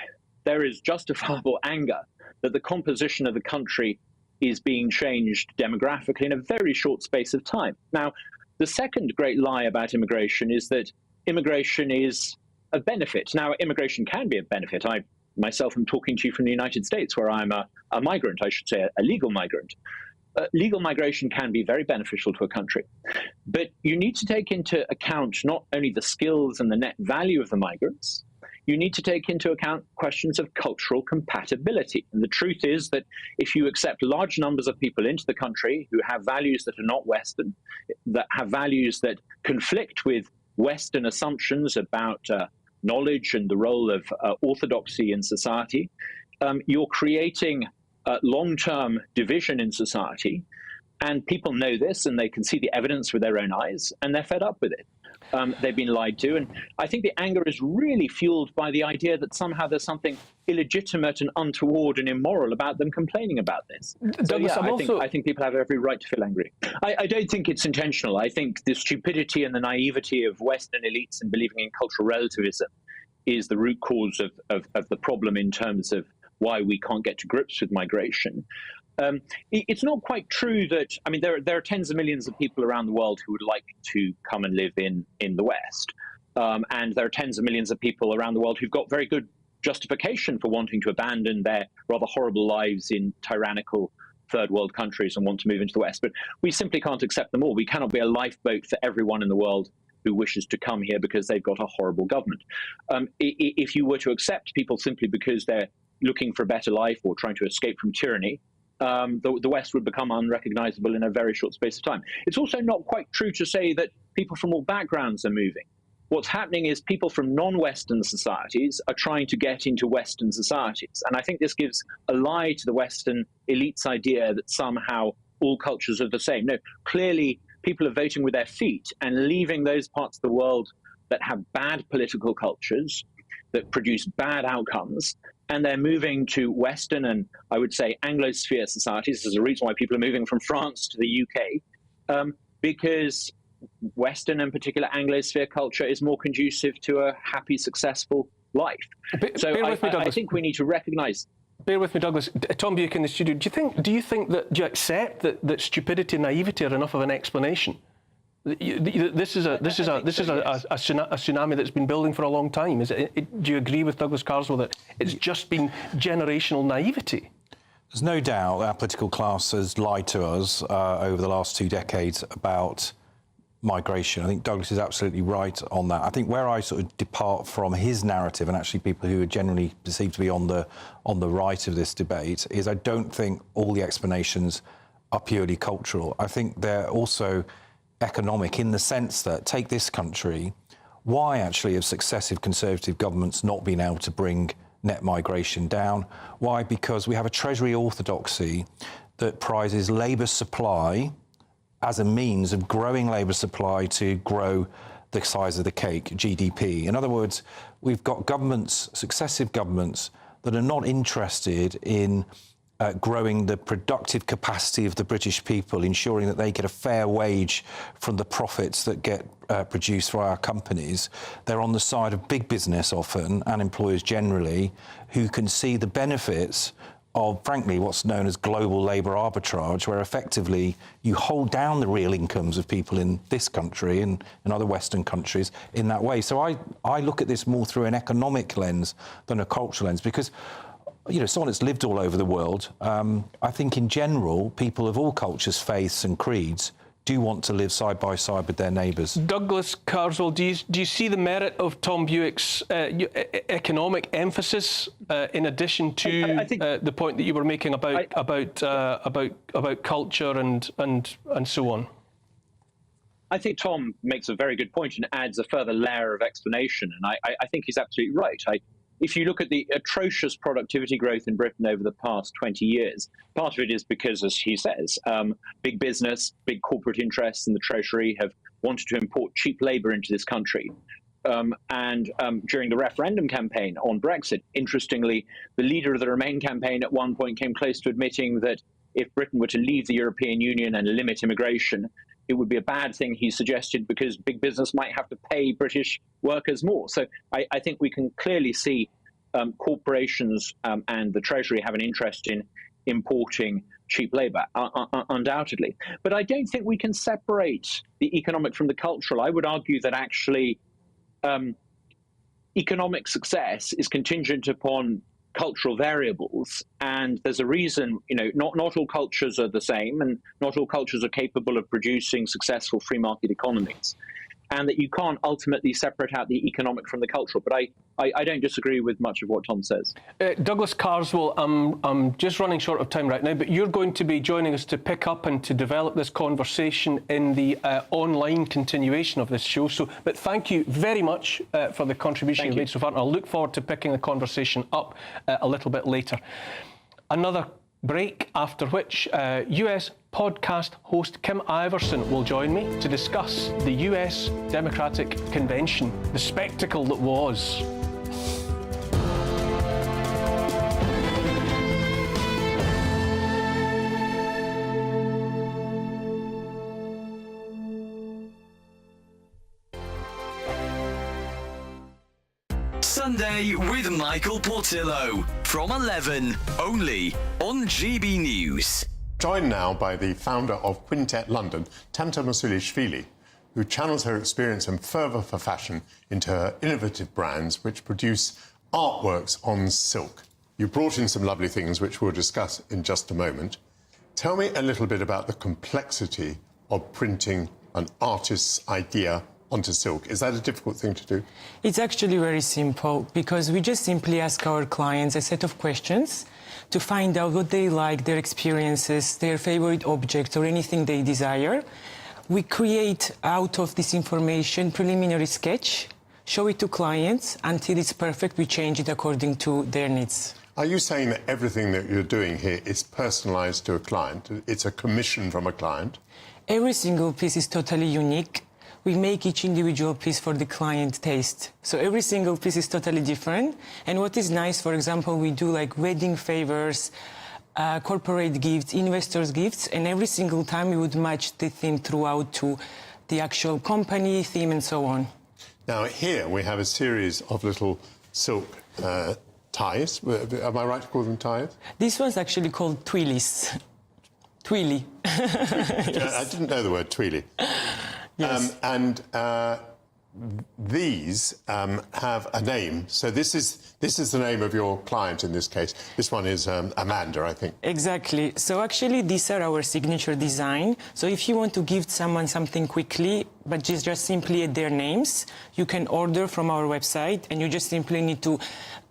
there is justifiable anger that the composition of the country is being changed demographically in a very short space of time. Now, the second great lie about immigration is that immigration is a benefit. Now, immigration can be a benefit. I myself am talking to you from the United States, where I'm a migrant, I should say, a legal migrant. Legal migration can be very beneficial to a country, but you need to take into account not only the skills and the net value of the migrants, you need to take into account questions of cultural compatibility. And the truth is that if you accept large numbers of people into the country who have values that are not Western, that have values that conflict with Western assumptions about knowledge and the role of orthodoxy in society, you're creating long-term division in society, and people know this and they can see the evidence with their own eyes, and they're fed up with it. They've been lied to, and I think the anger is really fueled by the idea that somehow there's something illegitimate and untoward and immoral about them complaining about this. So Douglas, yeah, I think people have every right to feel angry. I don't think it's intentional. I think the stupidity and the naivety of Western elites in believing in cultural relativism is the root cause of the problem in terms of why we can't get to grips with migration. It's not quite true that, I mean, there are tens of millions of people around the world who would like to come and live in the West. And there are tens of millions of people around the world who've got very good justification for wanting to abandon their rather horrible lives in tyrannical third world countries and want to move into the West. But we simply can't accept them all. We cannot be a lifeboat for everyone in the world who wishes to come here because they've got a horrible government. If you were to accept people simply because they're looking for a better life or trying to escape from tyranny, the West would become unrecognizable in a very short space of time. It's also not quite true to say that people from all backgrounds are moving. What's happening is people from non-Western societies are trying to get into Western societies. And I think this gives a lie to the Western elite's idea that somehow all cultures are the same. No, clearly people are voting with their feet and leaving those parts of the world that have bad political cultures, that produce bad outcomes, and they're moving to Western and, I would say, Anglosphere societies. There's a reason why people are moving from France to the UK, because Western and particular Anglosphere culture is more conducive to a happy, successful life. I think we need to recognise. Bear with me, Douglas. Tom Buick in the studio. Do you accept that stupidity and naivety are enough of an explanation? This is a tsunami that's been building for a long time. Do you agree with Douglas Carswell that it's just been generational naivety? There's no doubt our political class has lied to us over the last 2 decades about migration. I think Douglas is absolutely right on that. I think where I sort of depart from his narrative, and actually people who are generally perceived to be on the right of this debate, is I don't think all the explanations are purely cultural. I think they're also economic, in the sense that, take this country, why actually have successive Conservative governments not been able to bring net migration down? Why? Because we have a Treasury orthodoxy that prizes labour supply as a means of growing labour supply to grow the size of the cake, GDP. In other words, we've got governments, successive governments, that are not interested in growing the productive capacity of the British people, ensuring that they get a fair wage from the profits that get produced by our companies. They're on the side of big business often, and employers generally, who can see the benefits of, frankly, what's known as global labour arbitrage, where effectively you hold down the real incomes of people in this country and in other Western countries in that way. So I look at this more through an economic lens than a cultural lens, because someone that's lived all over the world, I think in general, people of all cultures, faiths and creeds do want to live side by side with their neighbours. Douglas Carswell, do you see the merit of Tom Buick's economic emphasis in addition to the point that you were making about culture and so on? I think Tom makes a very good point and adds a further layer of explanation, and I think he's absolutely right. If you look at the atrocious productivity growth in Britain over the past 20 years, part of it is because, as he says, big business, big corporate interests in the Treasury have wanted to import cheap labour into this country. And during the referendum campaign on Brexit, interestingly, the leader of the Remain campaign at one point came close to admitting that if Britain were to leave the European Union and limit immigration, it would be a bad thing, he suggested, because big business might have to pay British workers more. So I think we can clearly see corporations and the Treasury have an interest in importing cheap labour, undoubtedly. But I don't think we can separate the economic from the cultural. I would argue that actually economic success is contingent upon cultural variables, and there's a reason, not all cultures are the same, and not all cultures are capable of producing successful free market economies, and that you can't ultimately separate out the economic from the cultural. But I don't disagree with much of what Tom says. Douglas Carswell, I'm just running short of time right now, but you're going to be joining us to pick up and to develop this conversation in the online continuation of this show. But thank you very much for the contribution you've made so far, and I'll look forward to picking the conversation up a little bit later. Another break, after which US podcast host Kim Iverson will join me to discuss the US Democratic Convention, the spectacle that was. Sunday with Michael Portillo from 11, only on GB News. Joined now by the founder of Quintet London, Tanta Musulishvili, who channels her experience and fervour for fashion into her innovative brands which produce artworks on silk. You brought in some lovely things which we'll discuss in just a moment. Tell me a little bit about the complexity of printing an artist's idea onto silk. Is that a difficult thing to do? It's actually very simple, because we just simply ask our clients a set of questions to find out what they like, their experiences, their favorite objects, or anything they desire. We create out of this information preliminary sketch, show it to clients until it's perfect. We change it according to their needs. Are you saying that everything that you're doing here is personalised to a client? It's a commission from a client? Every single piece is totally unique. We make each individual piece for the client taste. So every single piece is totally different. And what is nice, for example, we do like wedding favors, corporate gifts, investors' gifts, and every single time we would match the theme throughout to the actual company theme and so on. Now here we have a series of little silk ties. Am I right to call them ties? This one's actually called twillies. Twilly. Yes. I didn't know the word twilly. Yes. These have a name. So this is the name of your client in this case. This one is Amanda, I think. Exactly. So actually these are our signature design. So if you want to give someone something quickly, but just simply add their names, you can order from our website, and you just simply need to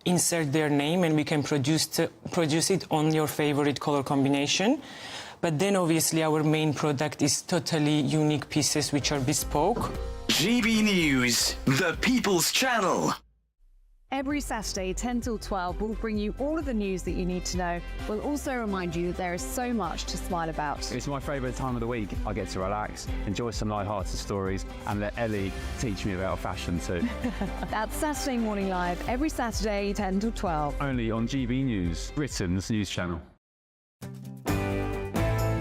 insert their name, and we can produce it on your favorite color combination. But then obviously our main product is totally unique pieces which are bespoke. GB News, the People's Channel. Every Saturday, 10 till 12, we'll bring you all of the news that you need to know. We'll also remind you that there is so much to smile about. It's my favourite time of the week. I get to relax, enjoy some light-hearted stories, and let Ellie teach me about fashion too. That's Saturday Morning Live, every Saturday, 10 till 12. Only on GB News, Britain's news channel.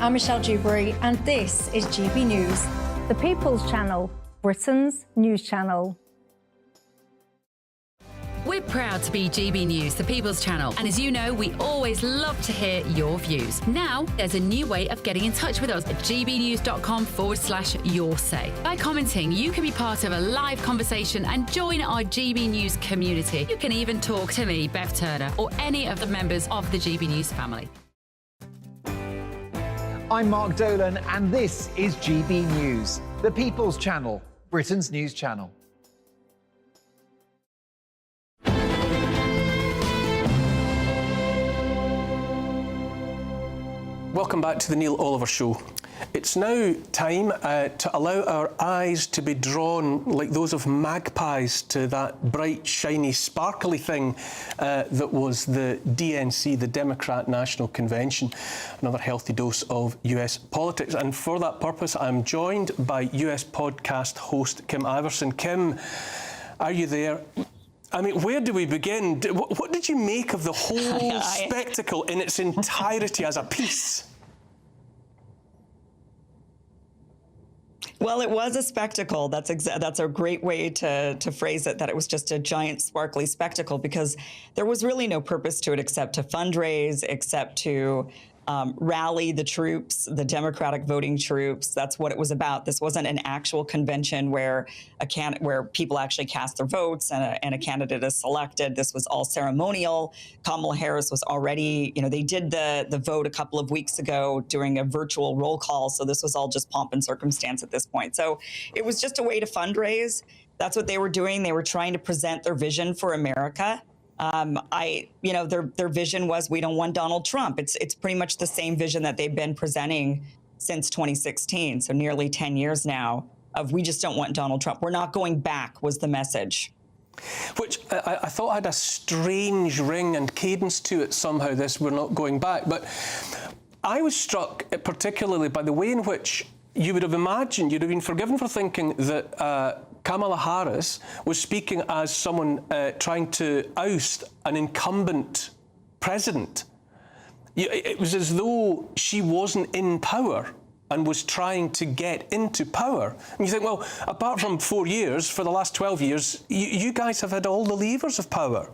I'm Michelle Dewberry, and this is GB News, the People's Channel, Britain's news channel. We're proud to be GB News, the People's Channel. And as you know, we always love to hear your views. Now, there's a new way of getting in touch with us at gbnews.com/yoursay. By commenting, you can be part of a live conversation and join our GB News community. You can even talk to me, Bev Turner, or any of the members of the GB News family. I'm Mark Dolan, and this is GB News, the People's Channel, Britain's news channel. Welcome back to the Neil Oliver Show. It's now time to allow our eyes to be drawn like those of magpies to that bright, shiny, sparkly thing that was the DNC, the Democrat National Convention. Another healthy dose of US politics. And for that purpose, I'm joined by US podcast host Kim Iverson. Kim, are you there? I mean, where do we begin? What did you make of the whole spectacle in its entirety as a piece? Well, it was a spectacle. That's a great way to phrase it, that it was just a giant sparkly spectacle, because there was really no purpose to it except to fundraise, except to rally the troops, the Democratic voting troops. That's what it was about. This wasn't an actual convention where where people actually cast their votes and a candidate is selected. This was all ceremonial. Kamala Harris was already, they did the vote a couple of weeks ago during a virtual roll call. So this was all just pomp and circumstance at this point. So it was just a way to fundraise. That's what they were doing. They were trying to present their vision for America. Their vision was, we don't want Donald Trump. It's pretty much the same vision that they've been presenting since 2016. So nearly 10 years now of, we just don't want Donald Trump. We're not going back was the message. Which I thought had a strange ring and cadence to it somehow, this we're not going back. But I was struck particularly by the way in which you would have imagined, you'd have been forgiven for thinking that Kamala Harris was speaking as someone trying to oust an incumbent president. It was as though she wasn't in power and was trying to get into power. And you think, well, apart from 4 years, for the last 12 years, you guys have had all the levers of power.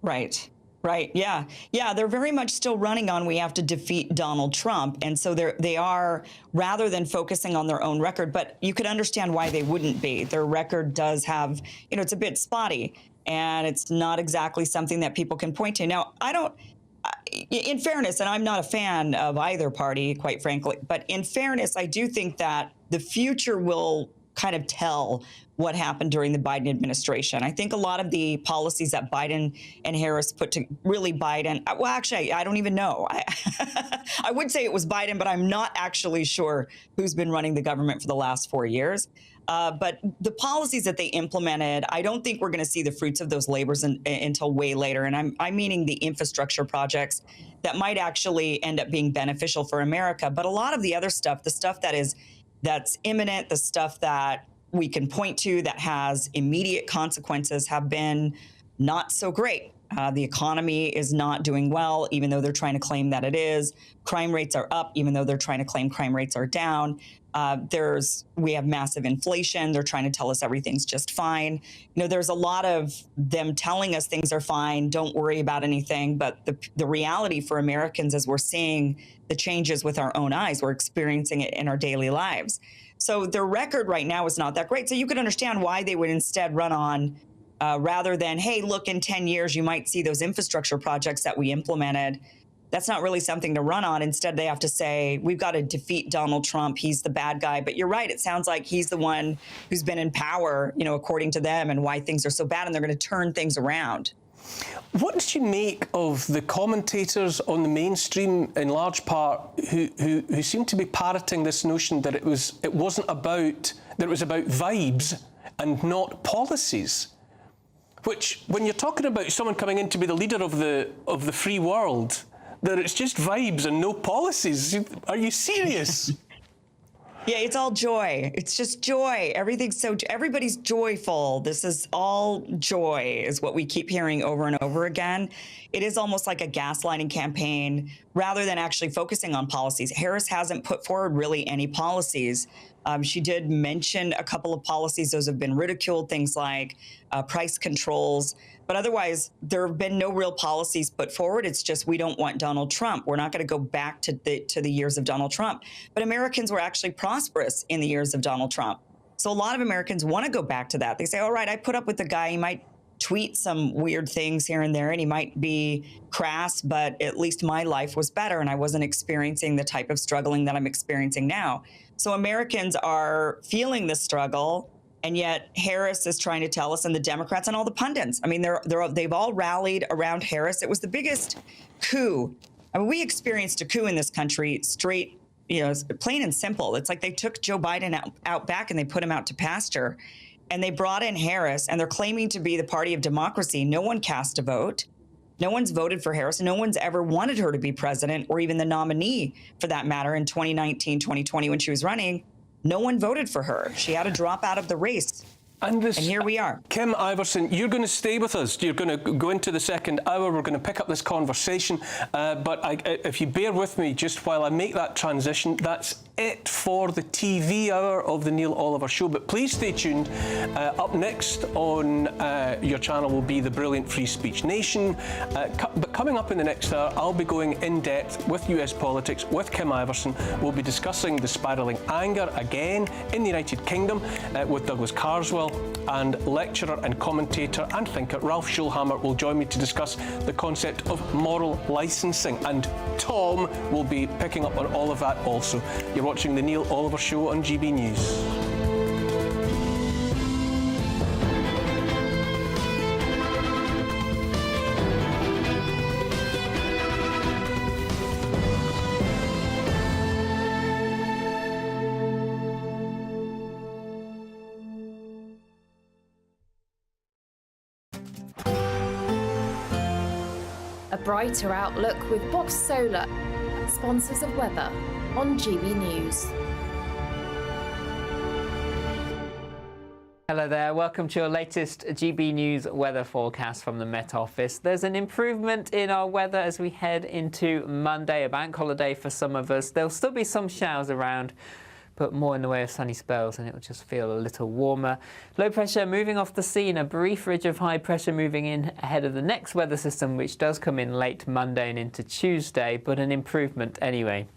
Right. Right. Yeah. Yeah. They're very much still running on, we have to defeat Donald Trump. And so they are, rather than focusing on their own record, but you could understand why they wouldn't be. Their record does have, it's a bit spotty, and it's not exactly something that people can point to. Now, in fairness, and I'm not a fan of either party, quite frankly, but in fairness, I do think that the future will kind of tell what happened during the Biden administration. I think a lot of the policies that Biden and Harris put to Biden, well, actually, I don't even know. I would say it was Biden, but I'm not actually sure who's been running the government for the last 4 years. But the policies that they implemented, I don't think we're going to see the fruits of those labors until way later. And I'm meaning the infrastructure projects that might actually end up being beneficial for America. But a lot of the other stuff, the stuff that's imminent, the stuff that we can point to that has immediate consequences, have been not so great. The economy is not doing well, even though they're trying to claim that it is. Crime rates are up, even though they're trying to claim crime rates are down. We have massive inflation. They're trying to tell us everything's just fine. There's a lot of them telling us things are fine, don't worry about anything. But the reality for Americans is we're seeing the changes with our own eyes. We're experiencing it in our daily lives. So their record right now is not that great. So you could understand why they would instead run on rather than, hey, look, in 10 years, you might see those infrastructure projects that we implemented. That's not really something to run on. Instead, they have to say, we've got to defeat Donald Trump. He's the bad guy. But you're right. It sounds like he's the one who's been in power, according to them, and why things are so bad. And they're going to turn things around. What did you make of the commentators on the mainstream, in large part, who seem to be parroting this notion that it was about vibes and not policies? Which, when you're talking about someone coming in to be the leader of the free world, that it's just vibes and no policies. Are you serious? Yeah, it's all joy. It's just joy. Everybody's joyful. This is all joy, is what we keep hearing over and over again. It is almost like a gaslighting campaign rather than actually focusing on policies. Harris hasn't put forward really any policies. She did mention a couple of policies. Those have been ridiculed, things like price controls. But otherwise, there have been no real policies put forward. It's just, we don't want Donald Trump. We're not going to go back to the years of Donald Trump. But Americans were actually prosperous in the years of Donald Trump. So a lot of Americans want to go back to that. They say, all right, I put up with the guy. He might tweet some weird things here and there, and he might be crass, but at least my life was better, and I wasn't experiencing the type of struggling that I'm experiencing now. So Americans are feeling the struggle. And yet Harris is trying to tell us, and the Democrats and all the pundits, I mean, they've all rallied around Harris. It was the biggest coup. I mean, we experienced a coup in this country straight, plain and simple. It's like they took Joe Biden out back and they put him out to pasture. And they brought in Harris, and they're claiming to be the party of democracy. No one cast a vote. No one's voted for Harris. No one's ever wanted her to be president, or even the nominee, for that matter, in 2019, 2020, when she was running. No one voted for her. She had to drop out of the race. And here we are. Kim Iversen, you're going to stay with us. You're going to go into the second hour. We're going to pick up this conversation. But if you bear with me just while I make that transition, that's it for the TV hour of the Neil Oliver Show. But please stay tuned. Up next on your channel will be the brilliant Free Speech Nation. But coming up in the next hour, I'll be going in depth with US politics with Kim Iverson. We'll be discussing the spiralling anger again in the United Kingdom with Douglas Carswell, and lecturer and commentator and thinker Ralph Schulhammer will join me to discuss the concept of moral licensing, and Tom will be picking up on all of that also. You're watching the Neil Oliver Show on GB News. A brighter outlook with Box Solar, sponsors of weather on GB News. Hello there, welcome to your latest GB News weather forecast from the Met Office. There's an improvement in our weather as we head into Monday, a bank holiday for some of us. There'll still be some showers around, but more in the way of sunny spells, and it'll just feel a little warmer. Low pressure moving off the scene, a brief ridge of high pressure moving in ahead of the next weather system, which does come in late Monday and into Tuesday, but an improvement anyway.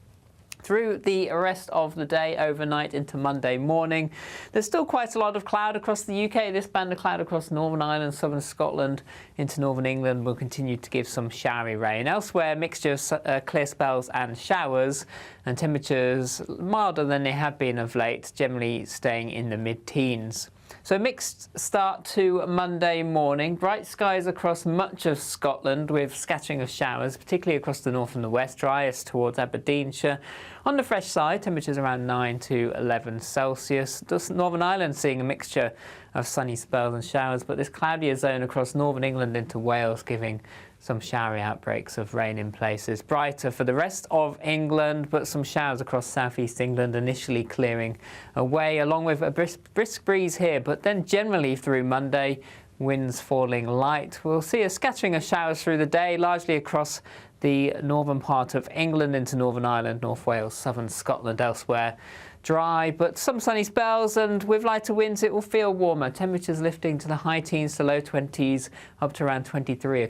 Through the rest of the day, overnight into Monday morning, there's still quite a lot of cloud across the UK. This band of cloud across Northern Ireland, southern Scotland into northern England will continue to give some showery rain. Elsewhere, mixture of clear spells and showers, and temperatures milder than they have been of late, generally staying in the mid-teens. So mixed start to Monday morning. Bright skies across much of Scotland with scattering of showers, particularly across the north and the west, driest towards Aberdeenshire. On the fresh side, temperatures around 9 to 11 Celsius. Just Northern Ireland seeing a mixture of sunny spells and showers, but this cloudier zone across northern England into Wales giving some showery outbreaks of rain in places. Brighter for the rest of England, but some showers across southeast England initially clearing away, along with a brisk breeze here, but then generally through Monday, winds falling light. We'll see a scattering of showers through the day, largely across the northern part of England into Northern Ireland, North Wales, southern Scotland, elsewhere. Dry, but some sunny spells, and with lighter winds it will feel warmer. Temperatures lifting to the high teens to low 20s, up to around 23